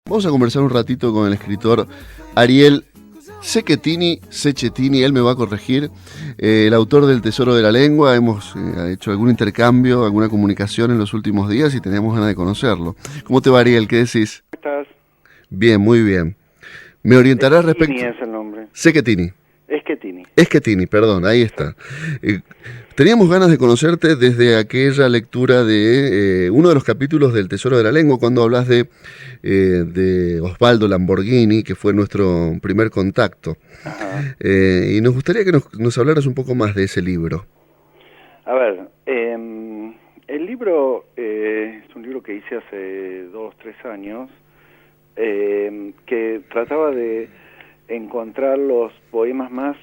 Vamos a conversar un ratito con el escritor Ariel Cecchetini, él me va a corregir, el autor del Tesoro de la Lengua. Hemos hecho algún intercambio, alguna comunicación en los últimos días y teníamos ganas de conocerlo. ¿Cómo te va, Ariel? ¿Qué decís? ¿Cómo estás? Bien, muy bien. ¿Me orientarás respecto? Schettini es el nombre. Cecchetini. Schettini. Schettini, perdón, ahí está. Teníamos ganas de conocerte desde aquella lectura de uno de los capítulos del Tesoro de la Lengua, cuando hablas de Osvaldo Lamborghini, que fue nuestro primer contacto. Y nos gustaría que nos hablaras un poco más de ese libro. A ver, el libro es un libro que hice hace 2, 3 años, que trataba de encontrar los poemas más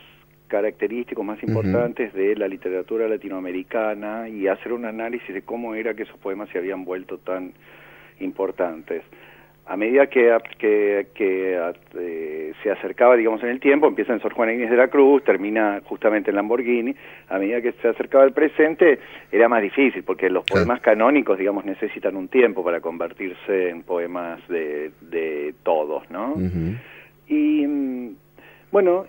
característicos, más importantes de la literatura latinoamericana y hacer un análisis de cómo era que esos poemas se habían vuelto tan importantes. A medida que se acercaba, digamos, en el tiempo, empieza en Sor Juana Inés de la Cruz, termina justamente en Lamborghini. A medida que se acercaba el presente, era más difícil, porque los poemas canónicos, digamos, necesitan un tiempo para convertirse en poemas de todos, ¿no? Y bueno,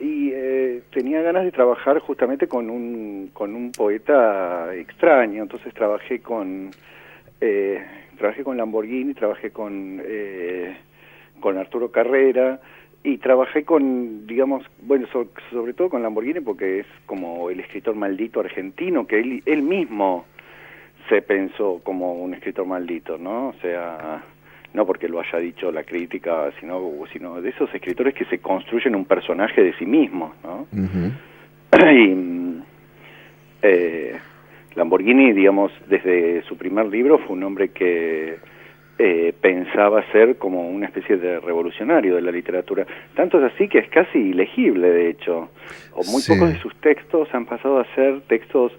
tenía ganas de trabajar justamente con un poeta extraño. Entonces trabajé con Lamborghini, trabajé con Arturo Carrera, y trabajé con, digamos, bueno, sobre todo con Lamborghini, porque es como el escritor maldito argentino, que él mismo se pensó como un escritor maldito, ¿no? O sea, no porque lo haya dicho la crítica, sino de esos escritores que se construyen un personaje de sí mismos, ¿no? Y Lamborghini, digamos, desde su primer libro fue un hombre que pensaba ser como una especie de revolucionario de la literatura. Tanto es así que es casi ilegible, de hecho. Muy pocos de sus textos han pasado a ser textos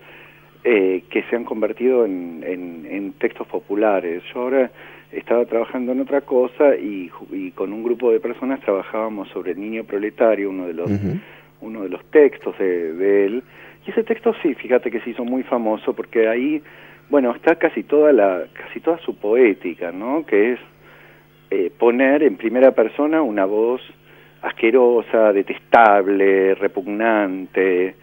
que se han convertido en textos populares. Yo ahora estaba trabajando en otra cosa y con un grupo de personas trabajábamos sobre El niño proletario, uno de los textos de él. Y ese texto sí, fíjate que se hizo muy famoso porque ahí, bueno, está casi toda su poética, ¿no? Que es poner en primera persona una voz asquerosa, detestable, repugnante,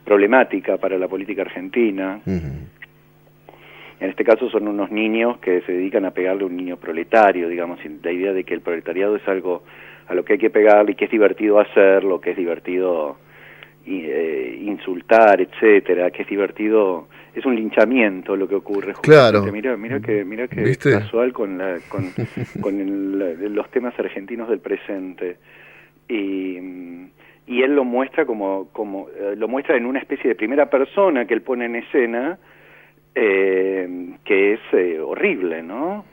problemática para la política argentina. En este caso son unos niños que se dedican a pegarle a un niño proletario, digamos, la idea de que el proletariado es algo a lo que hay que pegarle y que es divertido hacerlo, que es divertido insultar, etcétera, que es divertido, es un linchamiento lo que ocurre. Claro. Mira que ¿viste? casual con los temas argentinos del presente. Y él lo muestra lo muestra en una especie de primera persona que él pone en escena, que es horrible, ¿no?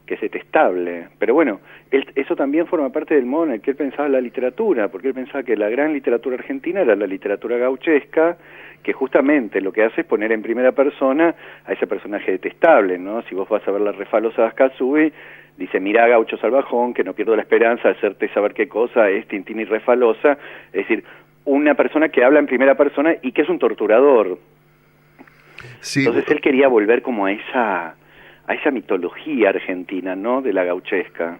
Que es detestable. Pero bueno, eso también forma parte del modo en el que él pensaba la literatura, porque él pensaba que la gran literatura argentina era la literatura gauchesca, que justamente lo que hace es poner en primera persona a ese personaje detestable, ¿no? Si vos vas a ver La refalosa de Ascazui, dice, mirá, gaucho salvajón, que no pierdo la esperanza de hacerte saber qué cosa es Tintín y Refalosa. Es decir, una persona que habla en primera persona y que es un torturador. Sí. Entonces él quería volver como a esa mitología argentina, ¿no? De la gauchesca,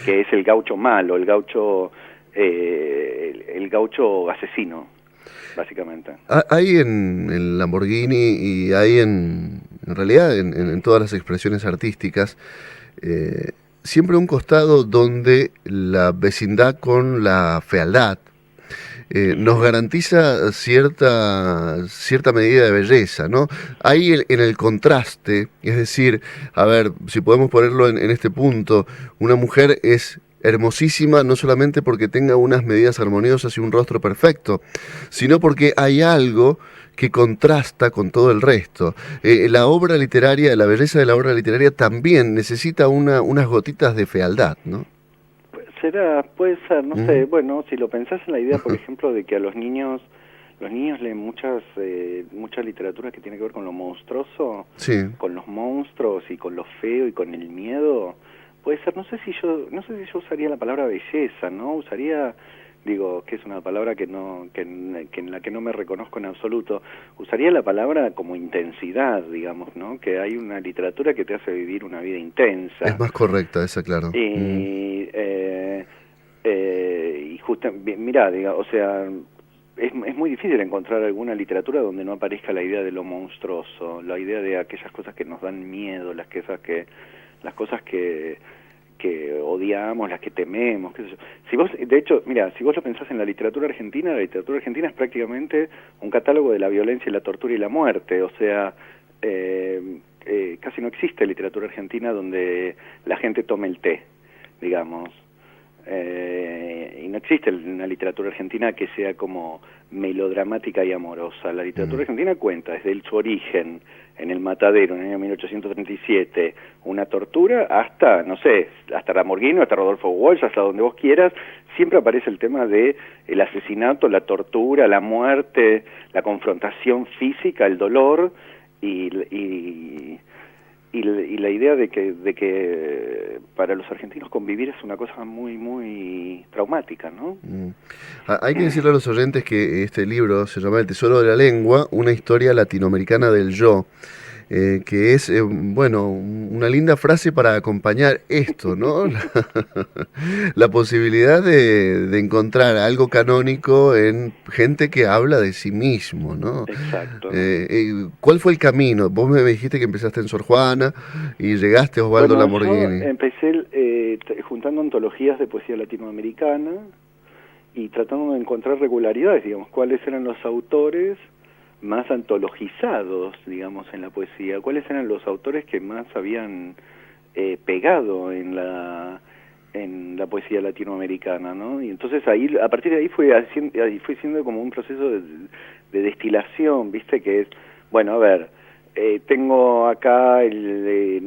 que es el gaucho malo, el gaucho asesino, básicamente. Hay en Lamborghini y hay en realidad en todas las expresiones artísticas siempre un costado donde la vecindad con la fealdad nos garantiza cierta medida de belleza, ¿no? Ahí en el contraste, es decir, a ver, si podemos ponerlo en este punto, una mujer es hermosísima no solamente porque tenga unas medidas armoniosas y un rostro perfecto, sino porque hay algo que contrasta con todo el resto. La obra literaria, la belleza de la obra literaria también necesita unas gotitas de fealdad, ¿no? Puede ser, no sé, bueno, si lo pensás en la idea, por ejemplo, de que a los niños leen mucha literatura que tiene que ver con lo monstruoso, con los monstruos y con lo feo y con el miedo. Puede ser, no sé si yo usaría la palabra belleza, ¿no? Usaría digo, que es una palabra que en la que no me reconozco en absoluto. Usaría la palabra como intensidad, digamos, ¿no? Que hay una literatura que te hace vivir una vida intensa. Es más correcta esa, claro. Y justo, mirá, diga, o sea, es muy difícil encontrar alguna literatura donde no aparezca la idea de lo monstruoso, la idea de aquellas cosas que nos dan miedo, las cosas que odiamos, las que tememos, qué sé yo. Si vos, de hecho, mira, si vos lo pensás en la literatura argentina es prácticamente un catálogo de la violencia y la tortura y la muerte, o sea, casi no existe literatura argentina donde la gente tome el té, digamos. Y no existe una literatura argentina que sea como melodramática y amorosa. La literatura argentina cuenta desde su origen en el Matadero en el año 1837, una tortura, hasta, no sé, hasta Lamborghini, hasta Rodolfo Walsh, hasta donde vos quieras, siempre aparece el tema de el asesinato, la tortura, la muerte, la confrontación física, el dolor y la idea de que para los argentinos convivir es una cosa muy, muy traumática, ¿no? Hay que decirle a los oyentes que este libro se llama El Tesoro de la Lengua, una historia latinoamericana del yo, que es, bueno, una linda frase para acompañar esto, ¿no? La posibilidad de encontrar algo canónico en gente que habla de sí mismo, ¿no? Exacto. ¿Cuál fue el camino? Vos me dijiste que empezaste en Sor Juana y llegaste a Osvaldo Lamborghini. Yo empecé juntando antologías de poesía latinoamericana y tratando de encontrar regularidades, digamos, cuáles eran los autores más antologizados, digamos, en la poesía, cuáles eran los autores que más habían pegado en la poesía latinoamericana, ¿no? Y entonces ahí, a partir de ahí fue siendo como un proceso de destilación, ¿viste? Que es, bueno, a ver, tengo acá el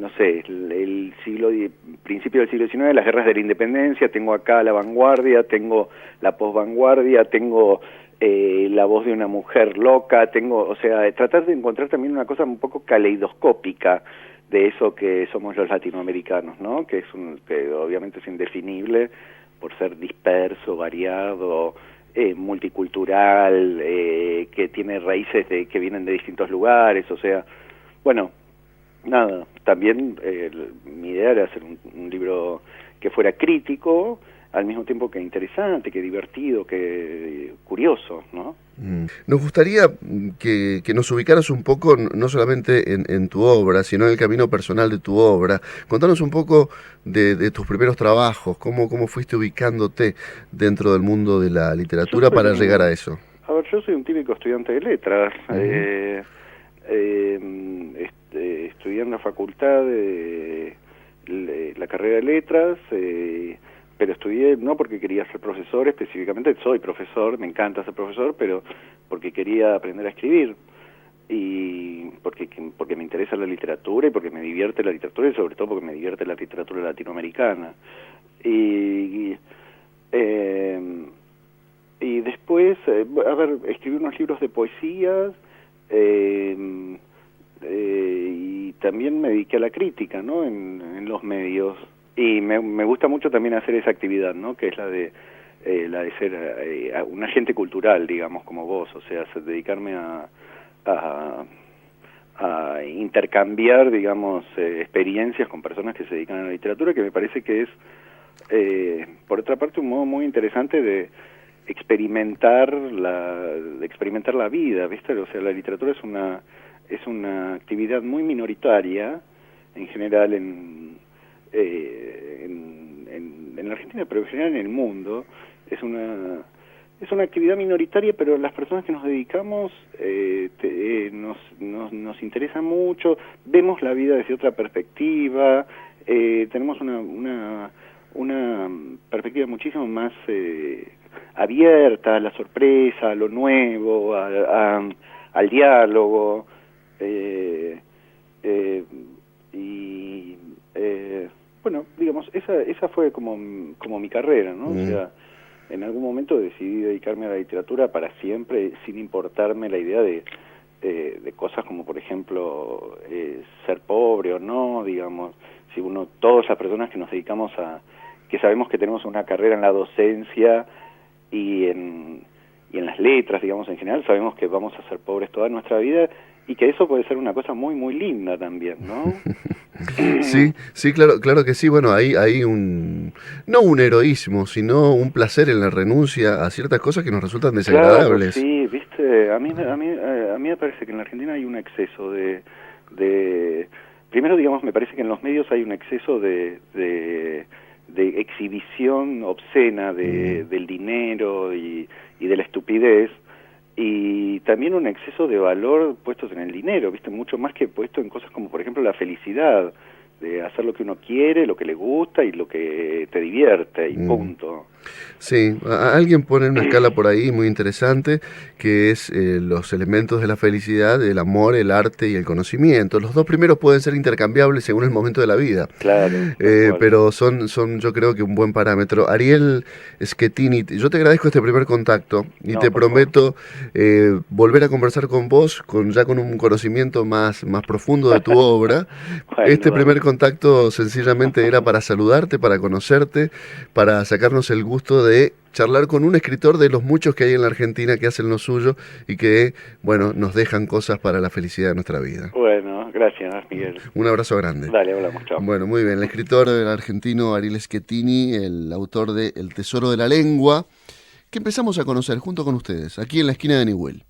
principio del siglo XIX, las guerras de la independencia, tengo acá la vanguardia, tengo la posvanguardia, tengo la voz de una mujer loca, o sea, tratar de encontrar también una cosa un poco caleidoscópica de eso que somos los latinoamericanos, ¿no? Que obviamente es indefinible por ser disperso, variado, multicultural, que tiene raíces que vienen de distintos lugares, o sea, bueno, nada, también mi idea era hacer un libro que fuera crítico, al mismo tiempo que interesante, que divertido, que curioso, ¿no? Nos gustaría que nos ubicaras un poco, no solamente en tu obra, sino en el camino personal de tu obra. Contanos un poco de tus primeros trabajos, cómo fuiste ubicándote dentro del mundo de la literatura para llegar a eso. A ver, yo soy un típico estudiante de letras. Estudié en la facultad de la carrera de letras, pero estudié no porque quería ser profesor, específicamente soy profesor, me encanta ser profesor, pero porque quería aprender a escribir y porque me interesa la literatura y porque me divierte la literatura y sobre todo porque me divierte la literatura latinoamericana. Y después, a ver, escribí unos libros de poesías y también me dediqué a la crítica, ¿no? En los medios. Y me gusta mucho también hacer esa actividad, ¿no? Que es la de ser un agente cultural, digamos, como vos, o sea, dedicarme a intercambiar, digamos, experiencias con personas que se dedican a la literatura, que me parece que es, por otra parte, un modo muy interesante de experimentar la vida, ¿viste? O sea, la literatura es una actividad muy minoritaria, en general en la Argentina, pero en general en el mundo. Es una actividad minoritaria, pero las personas que nos dedicamos nos interesa mucho, vemos la vida desde otra perspectiva, tenemos una perspectiva muchísimo más abierta a la sorpresa, a lo nuevo, al diálogo, bueno, digamos, esa fue como mi carrera, ¿no? O sea, en algún momento decidí dedicarme a la literatura para siempre, sin importarme la idea de cosas como, por ejemplo, ser pobre o no, digamos, si todas las personas que nos dedicamos que sabemos que tenemos una carrera en la docencia, y en las letras, digamos, en general, sabemos que vamos a ser pobres toda nuestra vida y que eso puede ser una cosa muy, muy linda también, ¿no? Sí, sí, claro, claro que sí. Bueno, hay no un heroísmo, sino un placer en la renuncia a ciertas cosas que nos resultan desagradables. Claro, sí, viste, a mí me parece que en la Argentina hay un exceso primero, digamos, me parece que en los medios hay un exceso de exhibición obscena del dinero y de la estupidez, y también un exceso de valor puestos en el dinero, viste, mucho más que puesto en cosas como, por ejemplo, la felicidad, de hacer lo que uno quiere, lo que le gusta y lo que te divierte, y punto. Sí, alguien pone una escala por ahí muy interesante, que es los elementos de la felicidad, el amor, el arte y el conocimiento. Los dos primeros pueden ser intercambiables según el momento de la vida. Claro. Pero son yo creo que un buen parámetro. Ariel Schettini, yo te agradezco este primer contacto y te prometo volver a conversar con vos ya con un conocimiento más profundo de tu obra. Bueno, Este primer contacto sencillamente era para saludarte, para conocerte, para sacarnos el gusto de charlar con un escritor de los muchos que hay en la Argentina que hacen lo suyo y que, bueno, nos dejan cosas para la felicidad de nuestra vida. Bueno, gracias, Miguel. Un abrazo grande. Dale, hablamos, chao. Bueno, muy bien, el escritor argentino Ariel Schettini, el autor de El Tesoro de la Lengua, que empezamos a conocer junto con ustedes, aquí en la esquina de Nihuel.